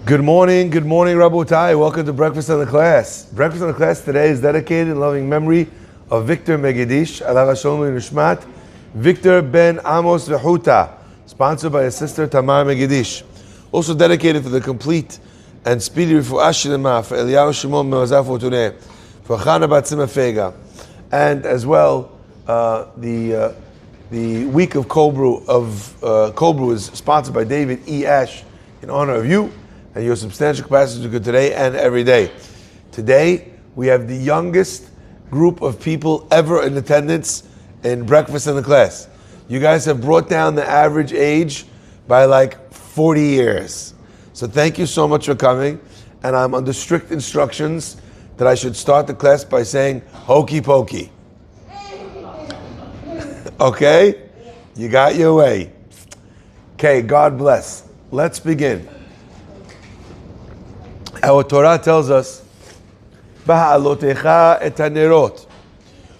Good morning, Bahaalotecha. Welcome to Breakfast in the Class. Breakfast in the Class today is dedicated in loving memory of Victor Megedish, Alav Shalom Nishmat, Victor ben Amos Vehuta, sponsored by his sister Tamar Megedish. Also dedicated for the complete and speedy refuah shlema for Eliyahu Shimon Me'azaf Otuneh, for Chana Bat Tzima Fega, and as well the week of Cold Brew is sponsored by David E. Ash in honor of you and your substantial capacity to good today and every day. Today, we have the youngest group of people ever in attendance in Breakfast in the Class. You guys have brought down the average age by like 40 years. So thank you so much for coming. And I'm under strict instructions that I should start the class by saying, hokey pokey. Okay? You got your way. Okay, God bless. Let's begin. Our Torah tells us, Bahaalotecha et hanerot.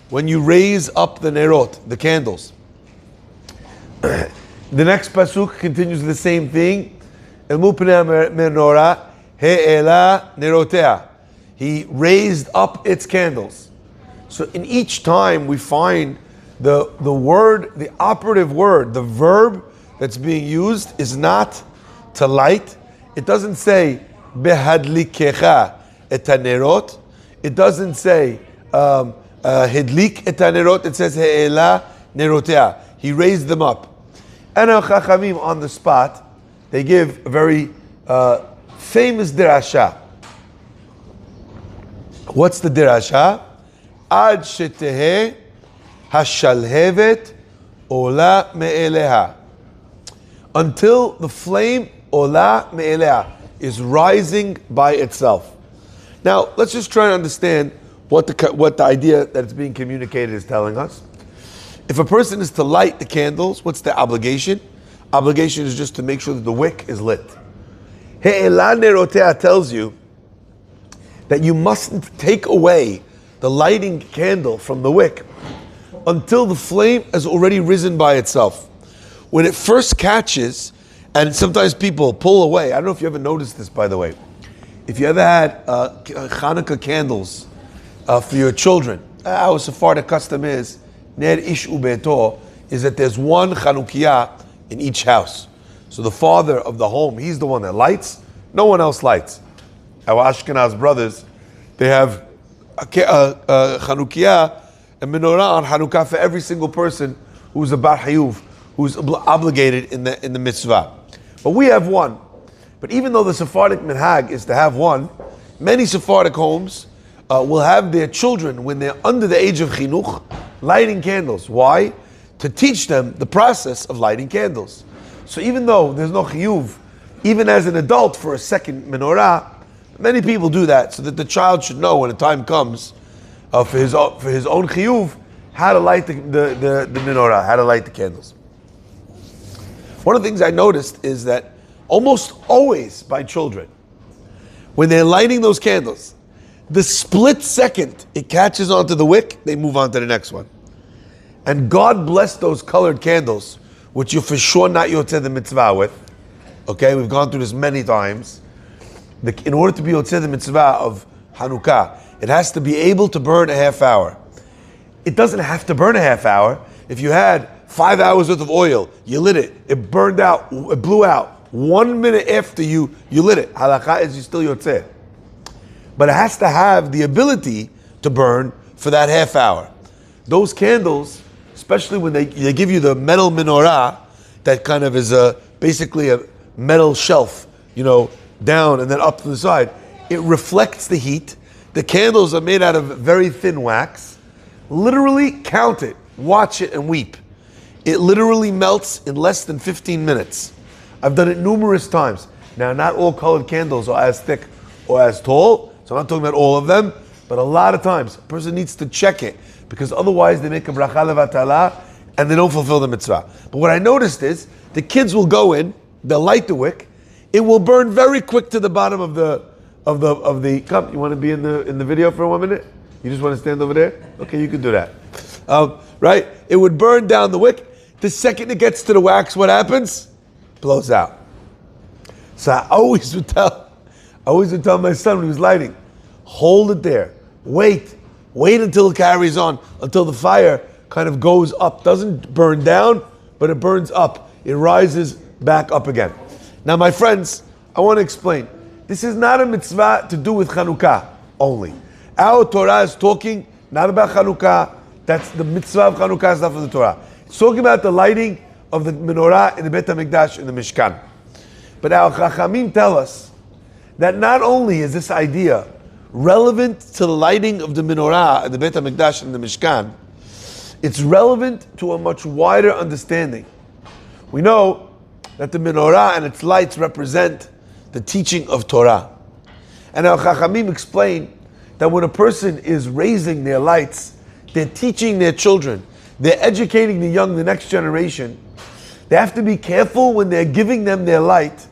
When you raise up the nerot, the candles. The next pasuk continues the same thing. El mupnei menorah he'ela nerotea. He raised up its candles. So in each time we find the word, the operative word, the verb that's being used is not to light. It doesn't say Bahaalotecha et hanerot. It doesn't say hidlik et hanerot. It says he'ela nerotea. He raised them up. And our Chachamim on the spot, they give a very famous dirasha. What's the dirasha? Ad shetehe hashalhevet ola me'eleha. Until the flame ola me'eleha is rising by itself. Now, let's just try to understand what the idea that it's being communicated is telling us. If a person is to light the candles, what's the obligation? Obligation is just to make sure that the wick is lit. He'ela nerotea tells you that you mustn't take away the lighting candle from the wick until the flame has already risen by itself. When it first catches, and sometimes people pull away. I don't know if you ever noticed this, by the way. If you ever had Hanukkah candles for your children, our Sephardic custom is, ner ish ubeto, is that there's one Chanukiah in each house. So the father of the home, he's the one that lights. No one else lights. Our Ashkenaz brothers, they have a Chanukiah, a menorah on Hanukkah for every single person who's a bar hayuv, who's obligated in the mitzvah. But we have one. But even though the Sephardic minhag is to have one, many Sephardic homes will have their children, when they're under the age of chinuch, lighting candles. Why? To teach them the process of lighting candles. So even though there's no chiyuv, even as an adult for a second menorah, many people do that so that the child should know when the time comes for his own chiyuv, how to light the menorah, how to light the candles. One of the things I noticed is that almost always by children, when they're lighting those candles, the split second it catches onto the wick, they move on to the next one. And God bless those colored candles, which you're for sure not yotzeh the mitzvah with. Okay, we've gone through this many times. In order to be yotzeh the mitzvah of Hanukkah, it has to be able to burn a half hour. It doesn't have to burn a half hour. If you had 5 hours worth of oil, you lit it, it burned out, it blew out. 1 minute after you lit it, halakha is you still yotzeh. But it has to have the ability to burn for that half hour. Those candles, especially when they give you the metal menorah, that kind of is basically a metal shelf, down and then up to the side, it reflects the heat. The candles are made out of very thin wax. Literally count it, watch it and weep. It literally melts in less than 15 minutes. I've done it numerous times. Now, not all colored candles are as thick or as tall, so I'm not talking about all of them, but a lot of times a person needs to check it, because otherwise they make a bracha levatala and they don't fulfill the mitzvah. But what I noticed is the kids will go in, they'll light the wick, it will burn very quick to the bottom of the cup. You want to be in the video for 1 minute? You just want to stand over there? Okay, you can do that. Right? It would burn down the wick. The second it gets to the wax, what happens? Blows out. So I always would tell I always would tell my son when he was lighting, hold it there. Wait until it carries on, until the fire kind of goes up. Doesn't burn down, but it burns up. It rises back up again. Now, my friends, I want to explain. This is not a mitzvah to do with Chanukah only. Our Torah is talking not about Chanukah. That's the mitzvah of Chanukah, is not for the Torah. It's talking about the lighting of the menorah in the Beit HaMikdash, in the Mishkan. But our Chachamim tell us that not only is this idea relevant to the lighting of the menorah in the Beit HaMikdash and the Mishkan, it's relevant to a much wider understanding. We know that the menorah and its lights represent the teaching of Torah. And our Chachamim explain that when a person is raising their lights, they're teaching their children, they're educating the young, the next generation. They have to be careful when they're giving them their light,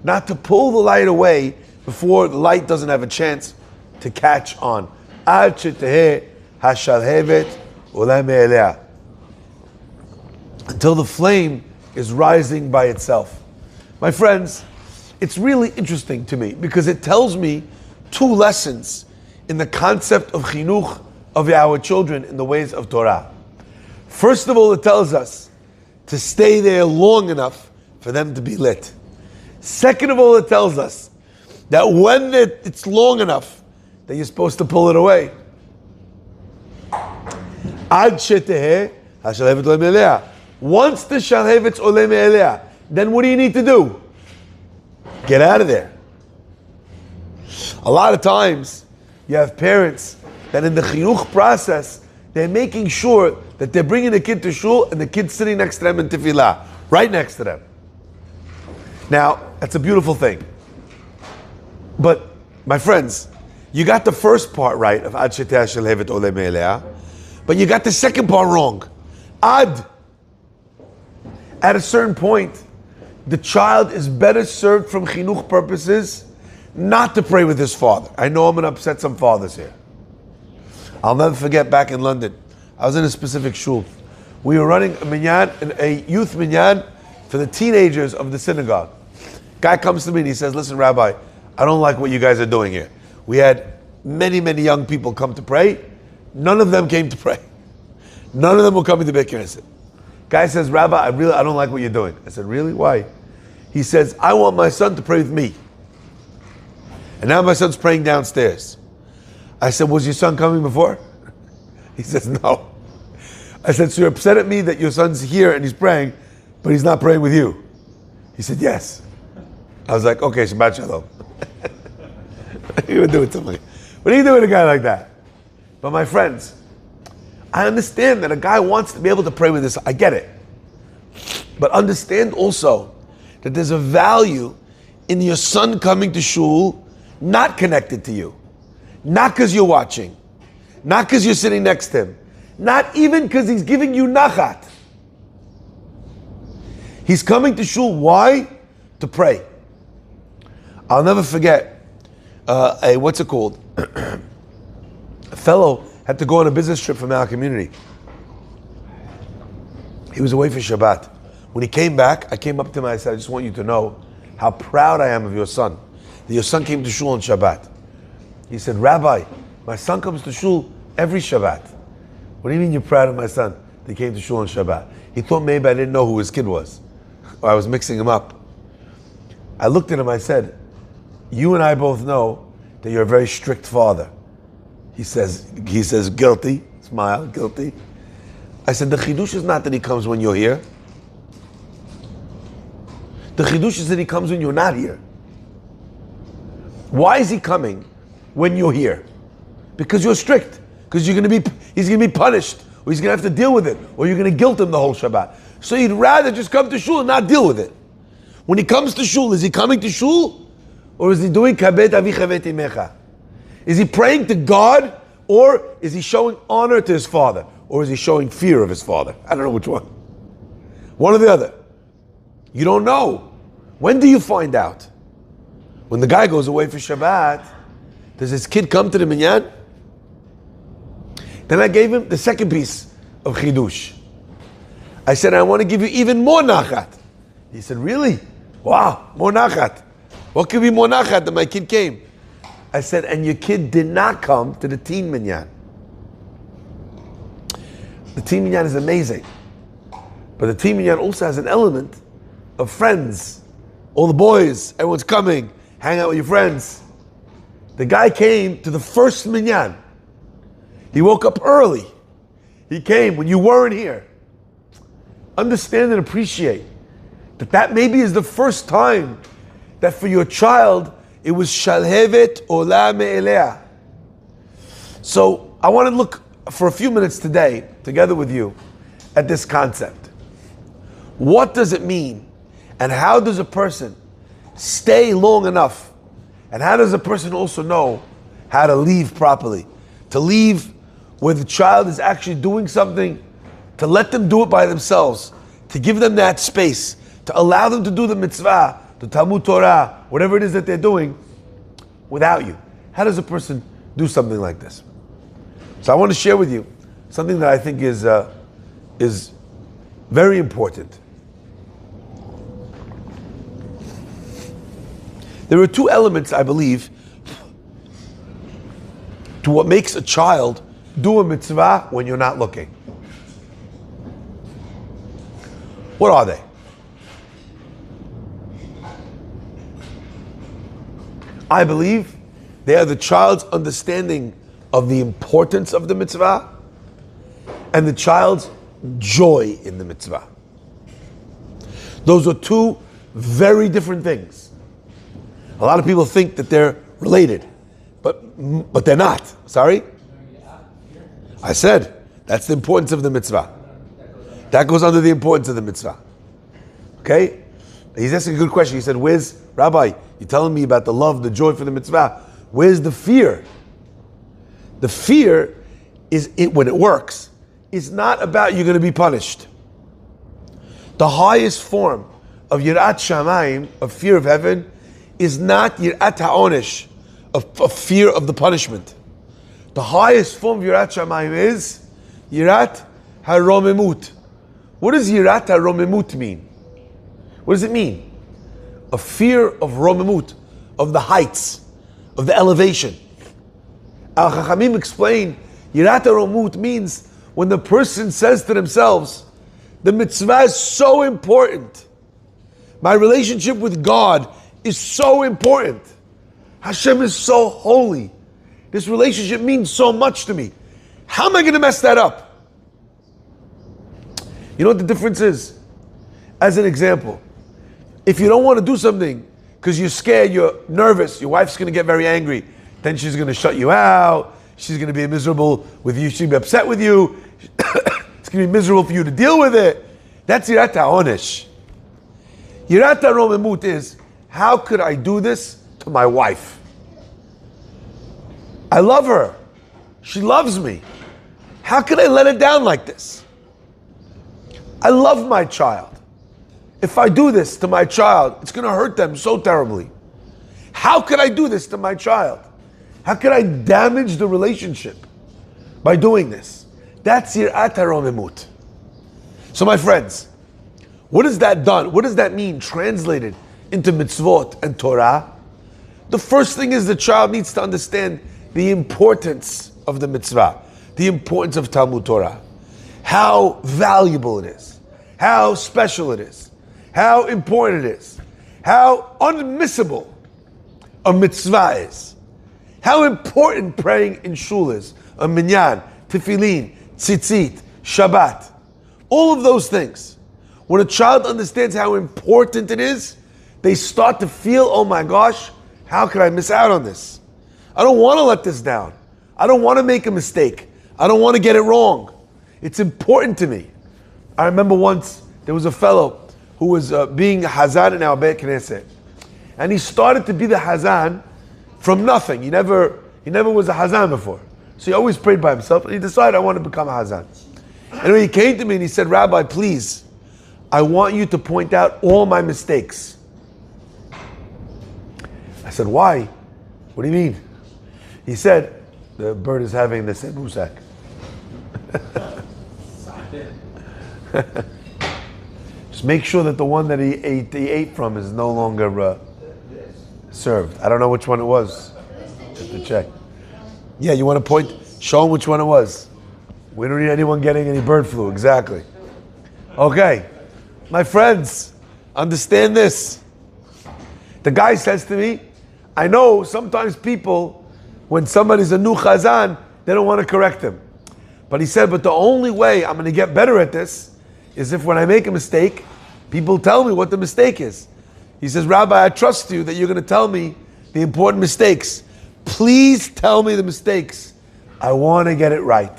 not to pull the light away before the light doesn't have a chance to catch on. Ad sheteheh hashalhevet ola me'elea. Until the flame is rising by itself. My friends, it's really interesting to me because it tells me two lessons in the concept of chinuch of our children in the ways of Torah. First of all, it tells us to stay there long enough for them to be lit. Second of all, it tells us that when it's long enough, that you're supposed to pull it away. Ad sheteheh hashalhevet ole me'elea. Once the shalhevet's ole me'elea, then what do you need to do? Get out of there. A lot of times, you have parents that in the chinuch process, they're making sure that they're bringing the kid to shul and the kid's sitting next to them in tefillah, right next to them. Now, that's a beautiful thing. But, my friends, you got the first part right of Ad sheteh shalhevet ole me'elea, but you got the second part wrong. Ad. At a certain point, the child is better served from chinuch purposes not to pray with his father. I know I'm going to upset some fathers here. I'll never forget back in London, I was in a specific shul. We were running a minyan, a youth minyan for the teenagers of the synagogue. Guy comes to me and he says, listen, Rabbi, I don't like what you guys are doing here. We had many, many young people come to pray. None of them came to pray. None of them were coming to Beit Knesset. Guy says, Rabbi, I don't like what you're doing. I said, really? Why? He says, I want my son to pray with me. And now my son's praying downstairs. I said, was your son coming before? He says, no. I said, so you're upset at me that your son's here and he's praying, but he's not praying with you? He said, yes. I was like, okay, Shabbat Shalom. You would do it to me. What do you do with a guy like that? But my friends, I understand that a guy wants to be able to pray with his, I get it. But understand also that there's a value in your son coming to shul not connected to you. Not because you're watching. Not because you're sitting next to him. Not even because he's giving you nachat. He's coming to shul, why? To pray. I'll never forget, what's it called? A fellow had to go on a business trip from our community. He was away for Shabbat. When he came back, I came up to him and I said, I just want you to know how proud I am of your son. That your son came to shul on Shabbat. He said, Rabbi, my son comes to shul every Shabbat. What do you mean you're proud of my son? That he came to shul on Shabbat. He thought maybe I didn't know who his kid was. Or I was mixing him up. I looked at him, I said, you and I both know that you're a very strict father. He says, guilty, smile, guilty. I said, the chidush is not that he comes when you're here. The chidush is that he comes when you're not here. Why is he coming when you're here? Because you're strict. Because he's going to be punished, or he's going to have to deal with it, or you're going to guilt him the whole Shabbat. So he'd rather just come to shul and not deal with it. When he comes to shul, is he coming to shul, or is he doing kabet avicha v'et imecha? Is he praying to God, or is he showing honor to his father, or is he showing fear of his father? I don't know which one. One or the other. You don't know. When do you find out? When the guy goes away for Shabbat, does his kid come to the minyan? Then I gave him the second piece of chidush. I said, I want to give you even more nachat. He said, really? Wow, more nachat. What could be more nachat than my kid came? I said, and your kid did not come to the teen minyan. The teen minyan is amazing. But the teen minyan also has an element of friends. All the boys, everyone's coming, hang out with your friends. The guy came to the first minyan. He woke up early. He came when you weren't here. Understand and appreciate that maybe is the first time that for your child it was shalhevet ola me'elea. So I want to look for a few minutes today, together with you, at this concept. What does it mean? And how does a person stay long enough? And how does a person also know how to leave properly? To leave where the child is actually doing something, to let them do it by themselves, to give them that space, to allow them to do the mitzvah, the Talmud Torah, whatever it is that they're doing, without you. How does a person do something like this? So I want to share with you something that I think is very important. There are two elements, I believe, to what makes a child do a mitzvah when you're not looking. What are they? I believe they are the child's understanding of the importance of the mitzvah and the child's joy in the mitzvah. Those are two very different things. A lot of people think that they're related, but they're not. Sorry? I said, that's the importance of the mitzvah. That goes under the importance of the mitzvah. Okay? He's asking a good question. He said, where's, Rabbi, you're telling me about the love, the joy for the mitzvah. Where's the fear? The fear is, when it works, is not about you're going to be punished. The highest form of yirat shamayim, of fear of heaven, is not yirat ha'onesh, of fear of the punishment. The highest form of yirat shamayim is yirat haromemut. What does yirat haromemut mean? What does it mean? A fear of romemut, of the heights, of the elevation. Al Chachamim explain, yirat haromemut means when the person says to themselves, the mitzvah is so important. My relationship with God is so important. Hashem is so holy. This relationship means so much to me. How am I going to mess that up? You know what the difference is? As an example, if you don't want to do something because you're scared, you're nervous, your wife's going to get very angry, then she's going to shut you out, she's going to be miserable with you, she'll be upset with you, it's going to be miserable for you to deal with it. That's yirat ha'onesh. Yirat haromemut is, how could I do this to my wife? I love her. She loves me. How could I let her down like this? I love my child. If I do this to my child, it's going to hurt them so terribly. How could I do this to my child? How could I damage the relationship by doing this? That's yirat haromemut. So my friends, what is that done? What does that mean translated into mitzvot and Torah? The first thing is the child needs to understand the importance of the mitzvah, the importance of Talmud Torah, how valuable it is, how special it is, how important it is, how unmissable a mitzvah is, how important praying in shul is, a minyan, tefillin, tzitzit, Shabbat, all of those things. When a child understands how important it is, they start to feel, oh my gosh, how could I miss out on this? I don't want to let this down. I don't want to make a mistake. I don't want to get it wrong. It's important to me. I remember once there was a fellow who was being Hazan in our Beit Knesset. And he started to be the Hazan from nothing. He never was a Hazan before. So he always prayed by himself. And he decided, I want to become a Hazan. Anyway, he came to me and he said, Rabbi, please, I want you to point out all my mistakes. I said, why? What do you mean? He said, the bird is having the sebusak. Just make sure that the one that he ate from is no longer served. I don't know which one it was. Have to check. Yeah, you want to point? Show them which one it was. We don't need anyone getting any bird flu. Exactly. Okay. My friends, understand this. The guy says to me, I know sometimes people, when somebody's a new chazan, they don't want to correct him. But he said, but the only way I'm going to get better at this is if when I make a mistake, people tell me what the mistake is. He says, Rabbi, I trust you that you're going to tell me the important mistakes. Please tell me the mistakes. I want to get it right.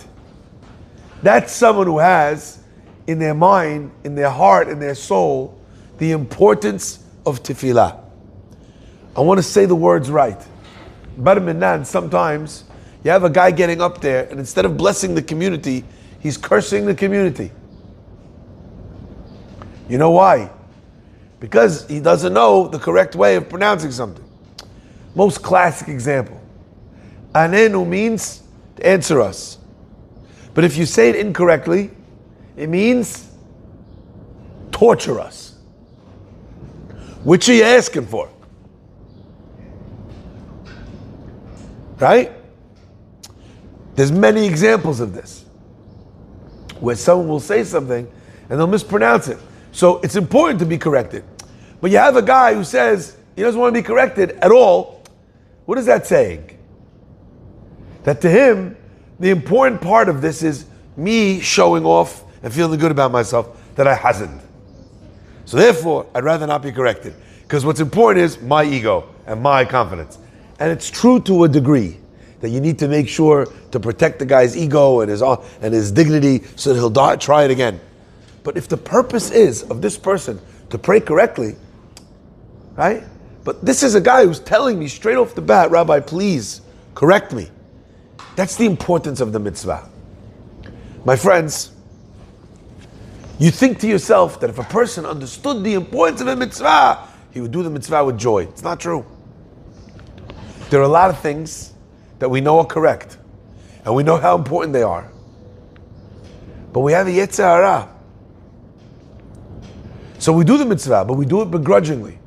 That's someone who has in their mind, in their heart, in their soul, the importance of tefillah. I want to say the words right. Bar Minan, sometimes you have a guy getting up there and instead of blessing the community, he's cursing the community. You know why? Because he doesn't know the correct way of pronouncing something. Most classic example. Anenu means to answer us. But if you say it incorrectly, it means torture us. Which are you asking for? Right? There's many examples of this, where someone will say something and they'll mispronounce it. So it's important to be corrected. But you have a guy who says he doesn't want to be corrected at all. What is that saying? That to him, the important part of this is me showing off and feeling good about myself that I hasn't. So therefore, I'd rather not be corrected. Because what's important is my ego and my confidence. And it's true to a degree that you need to make sure to protect the guy's ego and his dignity so that he'll try it again. But if the purpose is of this person to pray correctly, right? But this is a guy who's telling me straight off the bat, Rabbi, please correct me. That's the importance of the mitzvah. My friends, you think to yourself that if a person understood the importance of a mitzvah, he would do the mitzvah with joy. It's not true. There are a lot of things that we know are correct, and we know how important they are. But we have a yetzer hara. So we do the mitzvah, but we do it begrudgingly.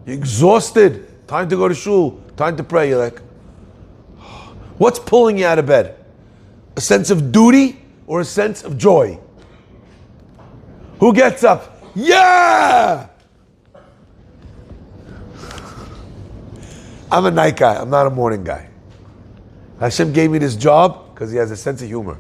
You're exhausted, time to go to shul, time to pray. You're like, what's pulling you out of bed? A sense of duty or a sense of joy? Who gets up? Yeah! I'm a night guy. I'm not a morning guy. Hashem gave me this job because he has a sense of humor.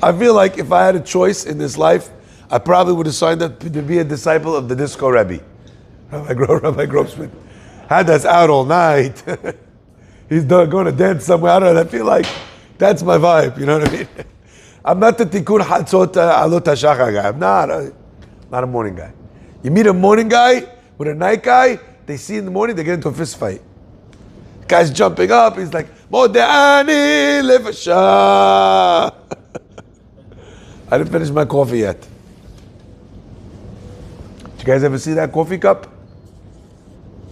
I feel like if I had a choice in this life, I probably would have signed up to be a disciple of the Disco Rebbe. Rabbi Grobsman. Had us out all night. He's going to dance somewhere. I don't know. I feel like that's my vibe. You know what I mean? I'm not the Tikkun Hatzot Bahaalotecha guy. I'm not a morning guy. You meet a morning guy with a night guy, they see in the morning, they get into a fist fight. The guy's jumping up, he's like, Mode'ani lefasha. I didn't finish my coffee yet. Did you guys ever see that coffee cup?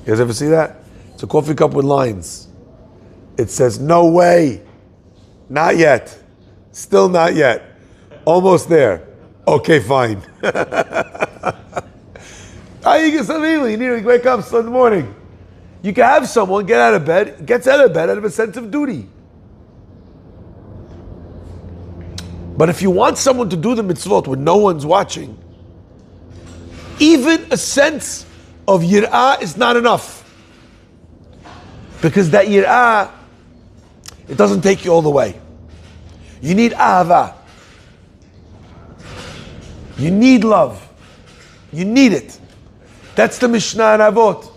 You guys ever see that? It's a coffee cup with lines. It says, no way. Not yet. Still not yet. Almost there. Okay, fine. You need to wake up in the morning. You can have someone gets out of bed out of a sense of duty. But if you want someone to do the mitzvot when no one's watching, even a sense of yir'ah is not enough. Because that yir'ah, it doesn't take you all the way. You need ahava. You need love. You need it. That's the Mishnah in Avot.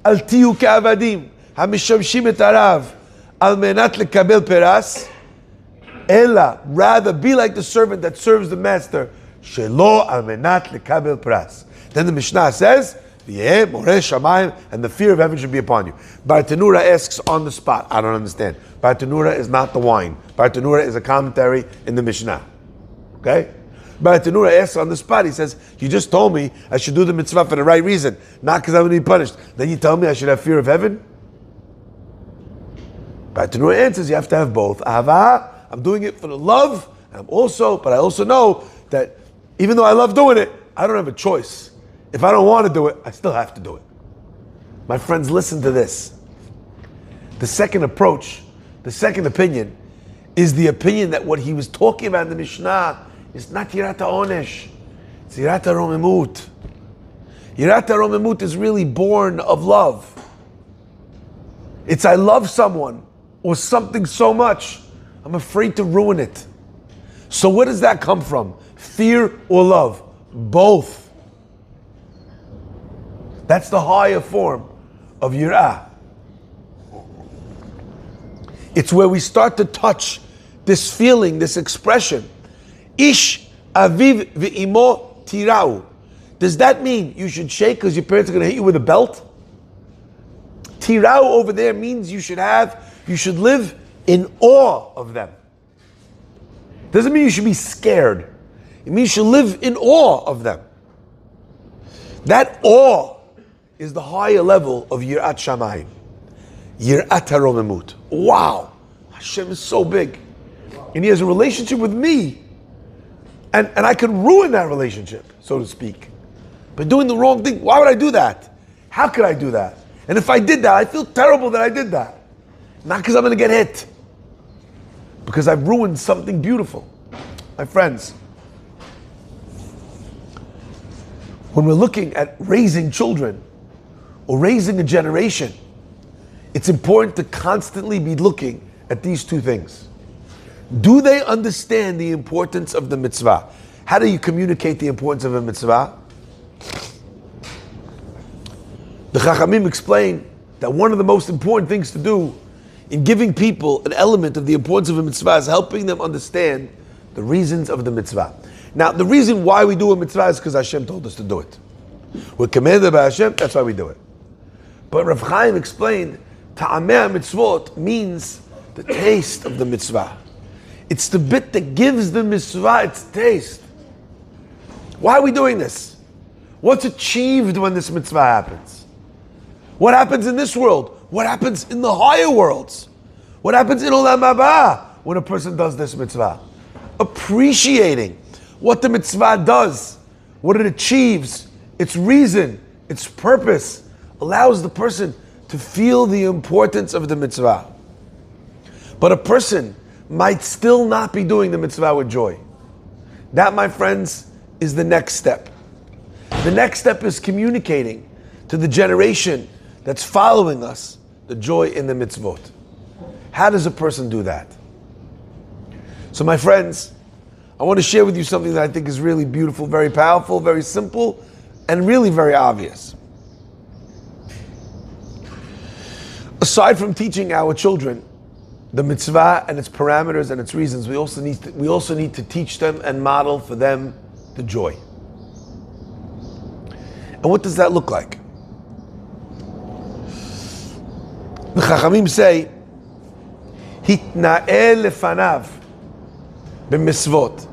Al tiyu ka'avadim hamishamshim et harav al menat lekabel peras ella, rather be like the servant that serves the master shelo al menat lekabel peras. Then the Mishnah says, V'yeh moreh shamayim, and the fear of heaven should be upon you. Bartanura asks on the spot. I don't understand. Bartanura is not the wine. Bartanura is a commentary in the Mishnah. Okay? Bartanura asks on the spot. He says, you just told me I should do the mitzvah for the right reason, not because I'm going to be punished. Then you tell me I should have fear of heaven? Bartanura answers, you have to have both. Ahava, I'm doing it for the love, but I also know that Even though I love doing it, I don't have a choice. If I don't want to do it, I still have to do it. My friends, listen to this. The second approach, the second opinion, is the opinion that what he was talking about in the Mishnah is not Yirat HaOnesh, it's Yirat HaRomemut. Yirat HaRomemut is really born of love. It's I love someone or something so much, I'm afraid to ruin it. So where does that come from? Fear or love? Both. That's the higher form of Yirah. It's where we start to touch this feeling, this expression. Ish aviv ve'imo tirau. Does that mean you should shake because your parents are going to hit you with a belt? Tirau over there means you should live in awe of them. Doesn't mean you should be scared. It means you should live in awe of them. That awe is the higher level of Yirat Shamayim. Yirat HaRomemut. Wow! Hashem is so big. And He has a relationship with me. And I could ruin that relationship, so to speak. By doing the wrong thing. Why would I do that? How could I do that? And if I did that, I feel terrible that I did that. Not because I'm going to get hit. Because I've ruined something beautiful. My friends, when we're looking at raising children or raising a generation, it's important to constantly be looking at these two things. Do they understand the importance of the mitzvah? How do you communicate the importance of a mitzvah? The Chachamim explain that one of the most important things to do in giving people an element of the importance of a mitzvah is helping them understand the reasons of the mitzvah. Now, the reason why we do a mitzvah is because Hashem told us to do it. We're commanded by Hashem, that's why we do it. But Rav Chaim explained, Ta'ameh mitzvot means the taste of the mitzvah. It's the bit that gives the mitzvah its taste. Why are we doing this? What's achieved when this mitzvah happens? What happens in this world? What happens in the higher worlds? What happens in Olam Haba when a person does this mitzvah? Appreciating what the mitzvah does, what it achieves, its reason, its purpose, allows the person to feel the importance of the mitzvah. But a person might still not be doing the mitzvah with joy. That, my friends, is the next step. The next step is communicating to the generation that's following us the joy in the mitzvot. How does a person do that? So my friends, I want to share with you something that I think is really beautiful, very powerful, very simple, and really very obvious. Aside from teaching our children the mitzvah and its parameters and its reasons, we also need to teach them and model for them the joy. And what does that look like? The Chachamim say, Hitna'el lefanav b'misvot.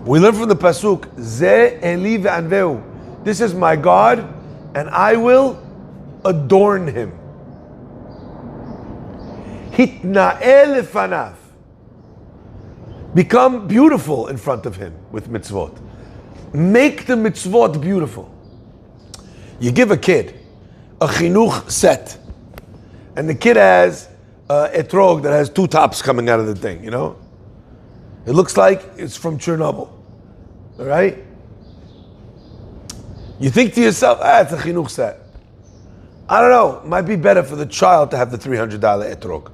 We learn from the pasuk, Ze Eli ve'anveu. This is my God, and I will adorn him. Hitna'el lefanav. Become beautiful in front of him with mitzvot. Make the mitzvot beautiful. You give a kid a chinuch set, and the kid has etrog that has two tops coming out of the thing, you know? It looks like it's from Chernobyl, all right? You think to yourself, it's a chinuch set. I don't know, it might be better for the child to have the $300 etrog.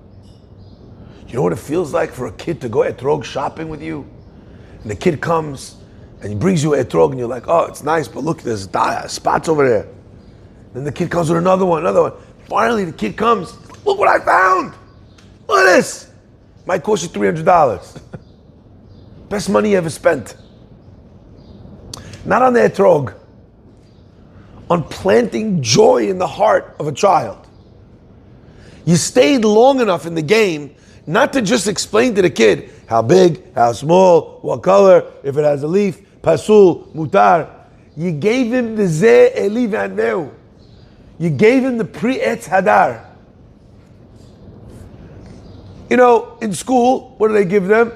You know what it feels like for a kid to go etrog shopping with you? And the kid comes and he brings you etrog and you're like, oh, it's nice, but look, there's spots over there. Then the kid comes with another one. Finally, the kid comes, look what I found. Look at this. Might cost you $300. Best money you ever spent. Not on the etrog. On planting joy in the heart of a child. You stayed long enough in the game not to just explain to the kid how big, how small, what color, if it has a leaf, pasul, mutar. You gave him the Ze Eli Vanveu. You gave him the Pri-Etz Hadar. You know, in school, what do they give them?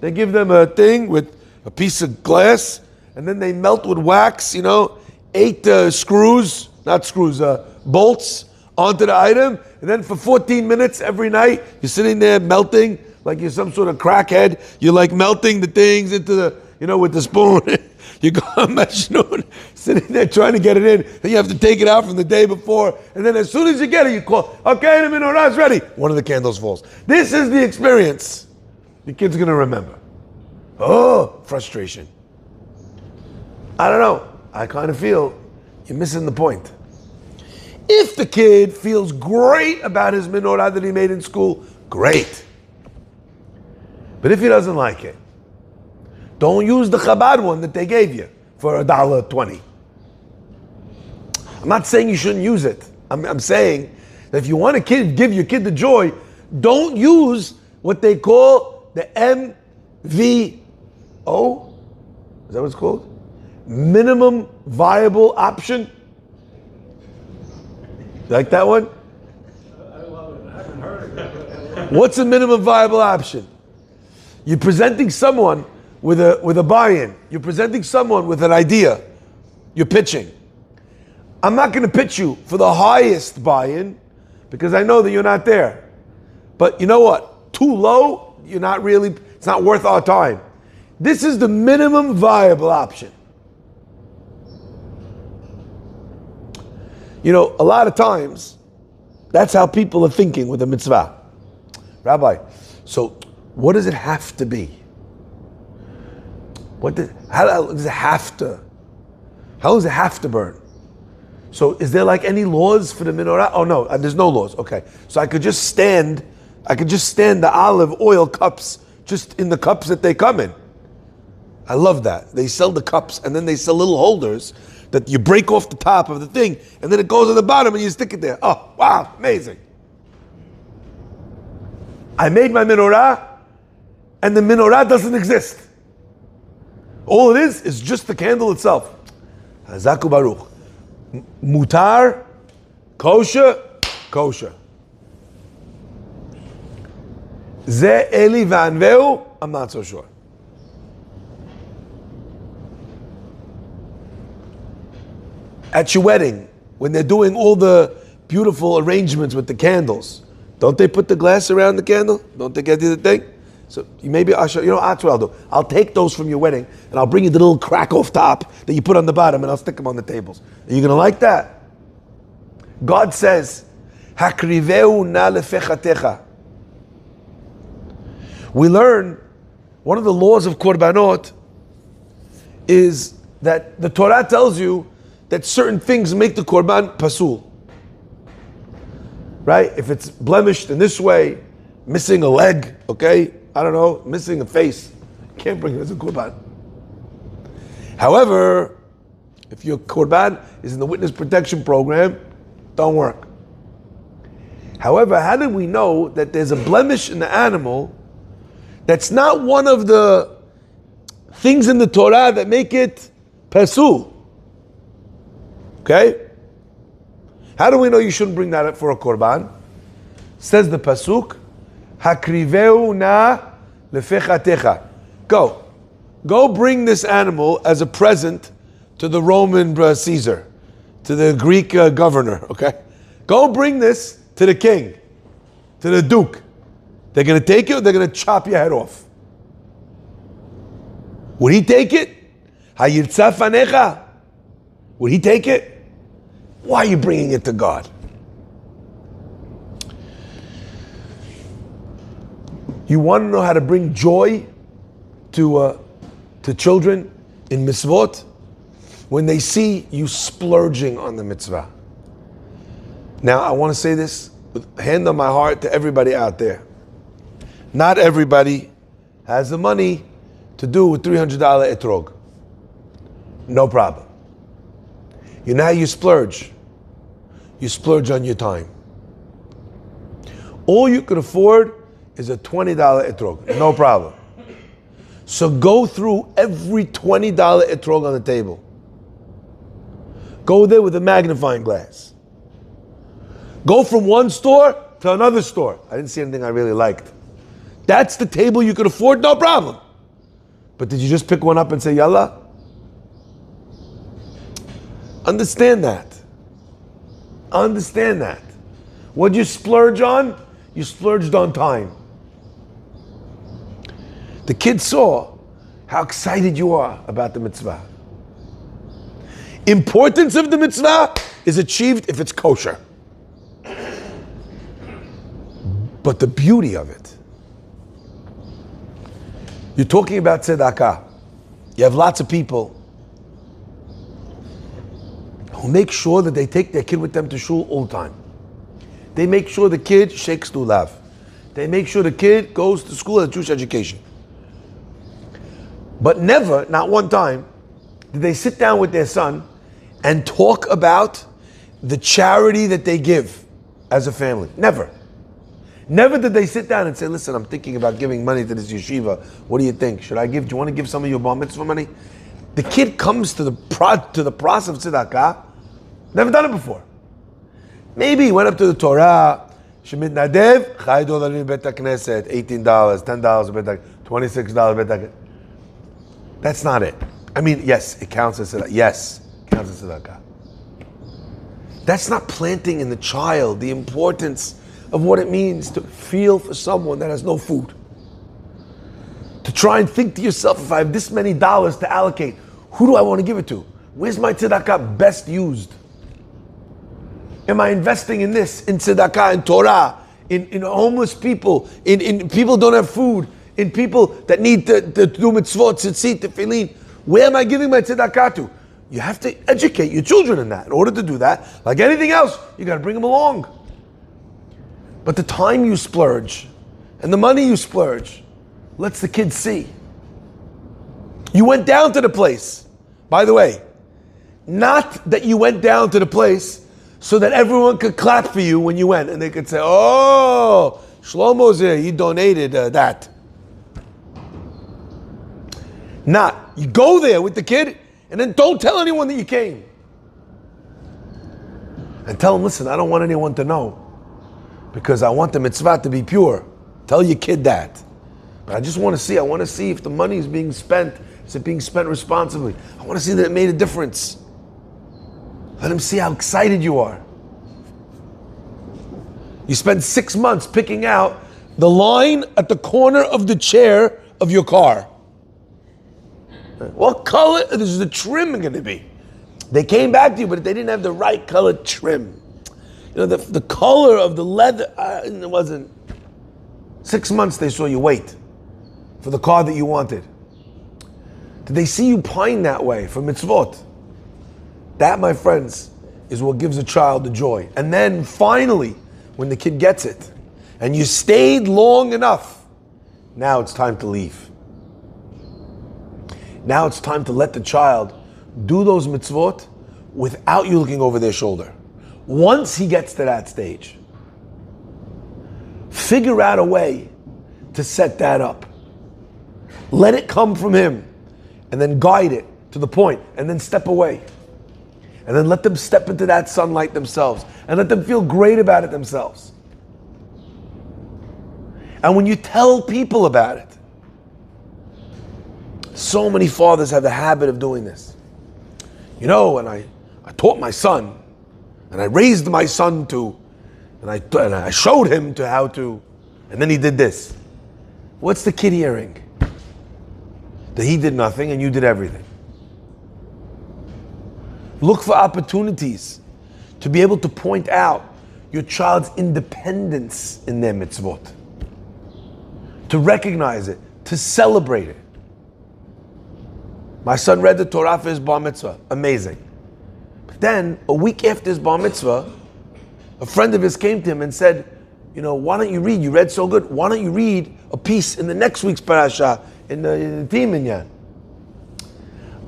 They give them a thing with a piece of glass and then they melt with wax, 8 bolts onto the item, and then for 14 minutes every night, you're sitting there melting like you're some sort of crackhead. You're like melting the things into the, with the spoon. You go sitting there trying to get it in, then you have to take it out from the day before, and then as soon as you get it, you call, okay, the menorah's ready. One of the candles falls. This is the experience the kid's gonna remember. Oh, frustration. I don't know. I kind of feel you're missing the point. If the kid feels great about his menorah that he made in school, great. But if he doesn't like it, don't use the Chabad one that they gave you for $1.20. I'm not saying you shouldn't use it. I'm saying that if you want to give your kid the joy, don't use what they call the MVO. Is that what it's called? Minimum viable option. You like that one? I love it. I haven't heard it. What's a minimum viable option? You're presenting someone with a buy-in. You're presenting someone with an idea. You're pitching. I'm not going to pitch you for the highest buy-in because I know that you're not there. But you know what? Too low, it's not worth our time. This is the minimum viable option. A lot of times, that's how people are thinking with a mitzvah. Rabbi, so what does it have to be? How does it have to? How does it have to burn? So is there like any laws for the menorah? Oh no, there's no laws. Okay, so I could just stand the olive oil cups just in the cups that they come in. I love that. They sell the cups and then they sell little holders that you break off the top of the thing and then it goes on the bottom and you stick it there. Oh, wow, amazing. I made my menorah and the menorah doesn't exist. All it is just the candle itself. Hazaku Baruch. Mutar, kosher. Ze Eli Vanveu, I'm not so sure. At your wedding, when they're doing all the beautiful arrangements with the candles, don't they put the glass around the candle? Don't they get the thing? So maybe I'll show that's what I'll do. I'll take those from your wedding and I'll bring you the little crack off top that you put on the bottom and I'll stick them on the tables. Are you gonna like that? God says, Hakriveu na lefechatecha. We learn one of the laws of korbanot is that the Torah tells you that certain things make the korban pasul. Right? If it's blemished in this way, missing a leg, okay? I don't know, missing a face, can't bring it as a korban. However, if your korban is in the witness protection program, don't work. However, how did we know that there's a blemish in the animal that's not one of the things in the Torah that make it pasul? Okay? How do we know you shouldn't bring that up for a korban? Says the pasuk, Hakriveu na lefechatecha. Go bring this animal as a present to the Roman Caesar, to the Greek governor, okay? Go bring this to the king, to the duke. They're going to take it or they're going to chop your head off. Would he take it? Hayirtza fanecha. Would he take it? Why are you bringing it to God? You want to know how to bring joy to children in mitzvot? When they see you splurging on the mitzvah. Now, I want to say this with hand on my heart to everybody out there. Not everybody has the money to do a $300 etrog. No problem. You know how you splurge? You splurge on your time. All you can afford is a $20 etrog. No problem. So go through every $20 etrog on the table. Go there with a magnifying glass. Go from one store to another store. I didn't see anything I really liked. That's the table you could afford, no problem. But did you just pick one up and say, Yalla? Understand that. Understand that. What'd you splurge on? You splurged on time. The kid saw how excited you are about the mitzvah. Importance of the mitzvah is achieved if it's kosher. But the beauty of it, you're talking about tzedakah. You have lots of people who make sure that they take their kid with them to shul all the time. They make sure the kid shakes lulav. They make sure the kid goes to school at Jewish education. But never, not one time, did they sit down with their son and talk about the charity that they give as a family. Never. Never did they sit down and say, listen, I'm thinking about giving money to this yeshiva. What do you think? Do you want to give some of your bar mitzvah money? The kid comes to the process of tzedakah. Never done it before. Maybe he went up to the Torah, Shemit Nadev, $5 bet knesset, $18, $10 bet $26 bet. That's not it. I mean, yes, it counts as tzedakah. Yes, it counts as tzedakah. That's not planting in the child the importance of what it means to feel for someone that has no food. To try and think to yourself, if I have this many dollars to allocate, who do I want to give it to? Where's my tzedakah best used? Am I investing in this, in tzedakah, in Torah, in homeless people, in people who don't have food, in people that need to do mitzvot, tzitzit, tefillin? Where am I giving my tzedakah to? You have to educate your children in that. In order to do that, like anything else, you got to bring them along. But the time you splurge and the money you splurge lets the kids see. You went down to the place. By the way, not that you went down to the place so that everyone could clap for you when you went and they could say, oh, Shlomo's here, he donated that. Not. You go there with the kid and then don't tell anyone that you came. And tell them, listen, I don't want anyone to know because I want the mitzvah to be pure. Tell your kid that. But I just want to see, if the money is being spent, is it being spent responsibly? I want to see that it made a difference. Let him see how excited you are. You spend 6 months picking out the line at the corner of the chair of your car. What color is the trim going to be? They came back to you, but they didn't have the right color trim. You know, the color of the leather, it wasn't. 6 months they saw you wait for the car that you wanted. Did they see you pine that way for mitzvot? That, my friends, is what gives a child the joy. And then finally, when the kid gets it, and you stayed long enough, now it's time to leave. Now it's time to let the child do those mitzvot without you looking over their shoulder. Once he gets to that stage, figure out a way to set that up. Let it come from him, and then guide it to the point, and then step away. And then let them step into that sunlight themselves, and let them feel great about it themselves. And when you tell people about it, so many fathers have the habit of doing this. You know, and I taught my son, and I raised my son to, and I showed him to how to, and then he did this. What's the kid hearing? That he did nothing and you did everything. Look for opportunities to be able to point out your child's independence in their mitzvot. To recognize it, to celebrate it. My son read the Torah for his bar mitzvah. Amazing. But then, a week after his bar mitzvah, a friend of his came to him and said, you know, why don't you read? You read so good. Why don't you read a piece in the next week's parasha in the Ti Minyan?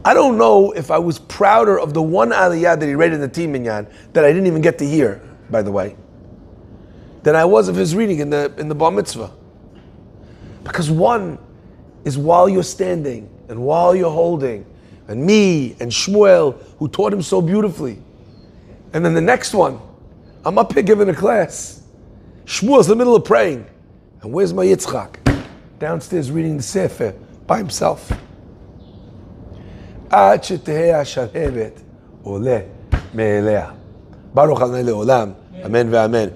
I don't know if I was prouder of the one aliyah that he read in the Ti Minyan that I didn't even get to hear, by the way, than I was of his reading in the bar mitzvah. Because one is while you're standing and while you're holding, and me and Shmuel, who taught him so beautifully. And then the next one, I'm up here giving a class. Shmuel's in the middle of praying. And where's my Yitzchak? Downstairs reading the Sefer by himself. עד שתהא השלהבת עולה מאליה. ברוך ה' לעולם, אמן ואמן.